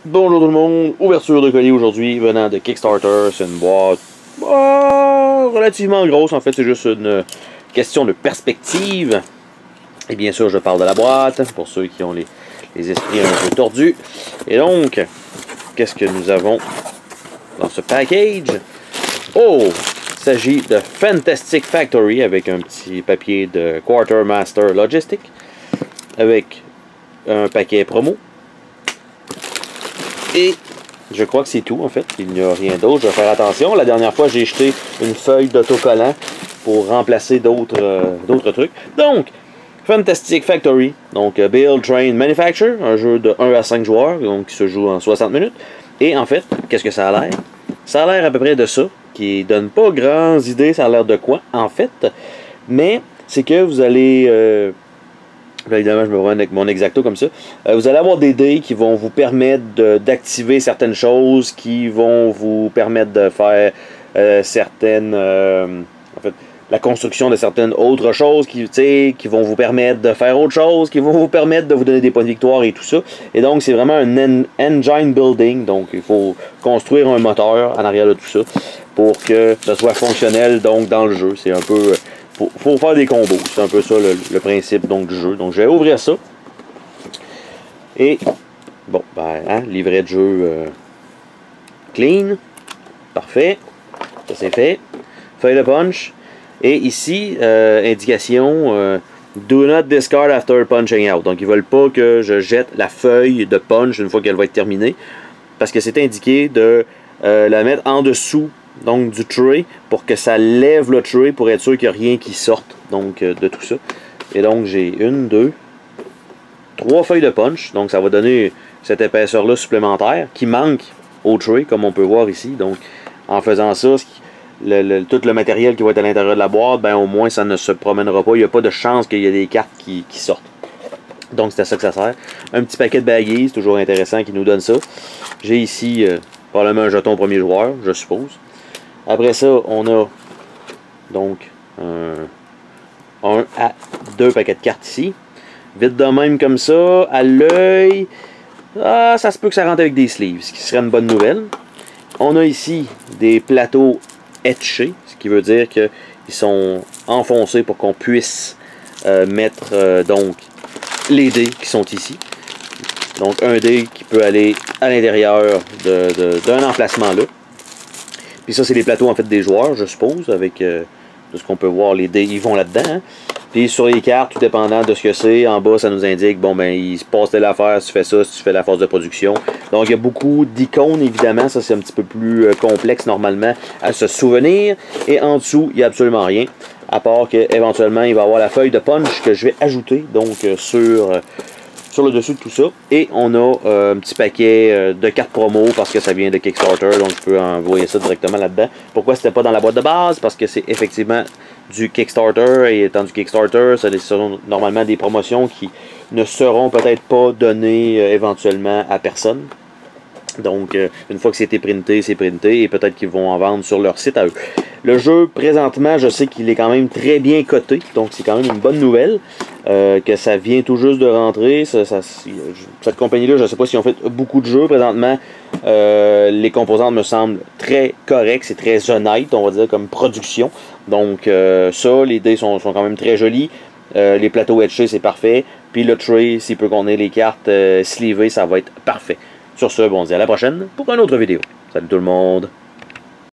Bonjour tout le monde, ouverture de colis aujourd'hui venant de Kickstarter, c'est une boîte relativement grosse, en fait c'est juste une question de perspective. Et bien sûr je parle de la boîte, pour ceux qui ont les esprits un peu tordus. Et donc, qu'est-ce que nous avons dans ce package? Oh! Il s'agit de Fantastic Factory avec un petit papier de Quartermaster Logistic, avec un paquet promo. Et je crois que c'est tout en fait, il n'y a rien d'autre, je vais faire attention. La dernière fois j'ai jeté une feuille d'autocollant pour remplacer d'autres trucs. Donc, Fantastic Factory, donc Build, Train, Manufacture, un jeu de 1 à 5 joueurs, donc qui se joue en 60 minutes. Et en fait, qu'est-ce que ça a l'air? Ça a l'air à peu près de ça, qui donne pas grandes idées, ça a l'air de quoi en fait, mais c'est que vous allez... Là, évidemment, je me promène avec mon exacto comme ça. Vous allez avoir des dés qui vont vous permettre d'activer certaines choses, qui vont vous permettre de faire certaines... en fait, la construction de certaines autres choses qui vont vous permettre de faire autre chose, qui vont vous permettre de vous donner des points de victoire et tout ça. Et donc, c'est vraiment un engine building. Donc, il faut construire un moteur en arrière de tout ça pour que ça soit fonctionnel donc dans le jeu. C'est un peu... faut faire des combos. C'est un peu ça le principe donc, du jeu. Donc je vais ouvrir ça. Et bon, ben, hein, livret de jeu clean. Parfait. Ça c'est fait. Feuille de punch. Et ici, indication do not discard after punching out. Donc ils veulent pas que je jette la feuille de punch une fois qu'elle va être terminée. Parce que c'est indiqué de la mettre en dessous donc du tray pour que ça lève le tray pour être sûr qu'il n'y a rien qui sorte donc de tout ça. Et donc j'ai 1, 2, 3 feuilles de punch, donc ça va donner cette épaisseur là supplémentaire qui manque au tray comme on peut voir ici. Donc en faisant ça, tout le matériel qui va être à l'intérieur de la boîte, ben au moins ça ne se promènera pas, il n'y a pas de chance qu'il y ait des cartes qui sortent. Donc c'est à ça que ça sert. Un petit paquet de baggies, toujours intéressant, qui nous donne ça. J'ai ici probablement un jeton premier joueur, je suppose. Après ça, on a donc un à 2 paquets de cartes ici. Vite de même comme ça, à l'œil, ça se peut que ça rentre avec des sleeves, ce qui serait une bonne nouvelle. On a ici des plateaux etchés, ce qui veut dire qu'ils sont enfoncés pour qu'on puisse mettre donc les dés qui sont ici. Donc un dé qui peut aller à l'intérieur d'un emplacement là. Puis ça, c'est les plateaux en fait des joueurs, je suppose, avec de ce qu'on peut voir, les dés, ils vont là-dedans. Hein? Puis sur les cartes, tout dépendant de ce que c'est, en bas, ça nous indique, bon, ben, il se passe telle affaire si tu fais ça, si tu fais la phase de production. Donc, il y a beaucoup d'icônes, évidemment, ça c'est un petit peu plus complexe normalement à se souvenir. Et en dessous, il n'y a absolument rien, à part qu'éventuellement, il va y avoir la feuille de punch que je vais ajouter, donc sur le dessus de tout ça. Et on a un petit paquet de cartes promo parce que ça vient de Kickstarter, donc je peux envoyer ça directement là-dedans. Pourquoi c'était pas dans la boîte de base? Parce que c'est effectivement du Kickstarter, et étant du Kickstarter, ça sont normalement des promotions qui ne seront peut-être pas données éventuellement à personne. Donc, une fois que c'est printé, et peut-être qu'ils vont en vendre sur leur site à eux. Le jeu, présentement, je sais qu'il est quand même très bien coté, donc c'est quand même une bonne nouvelle, que ça vient tout juste de rentrer. Cette compagnie-là, je ne sais pas s'ils ont fait beaucoup de jeux. Présentement, les composantes me semblent très correctes, c'est très honnête, on va dire, comme production. Donc, ça, les dés sont quand même très jolis. Les plateaux etchés, c'est parfait. Puis le tray, s'il peut contenir les cartes sleevées, ça va être parfait. Sur ce, bon, on se dit à la prochaine pour une autre vidéo. Salut tout le monde!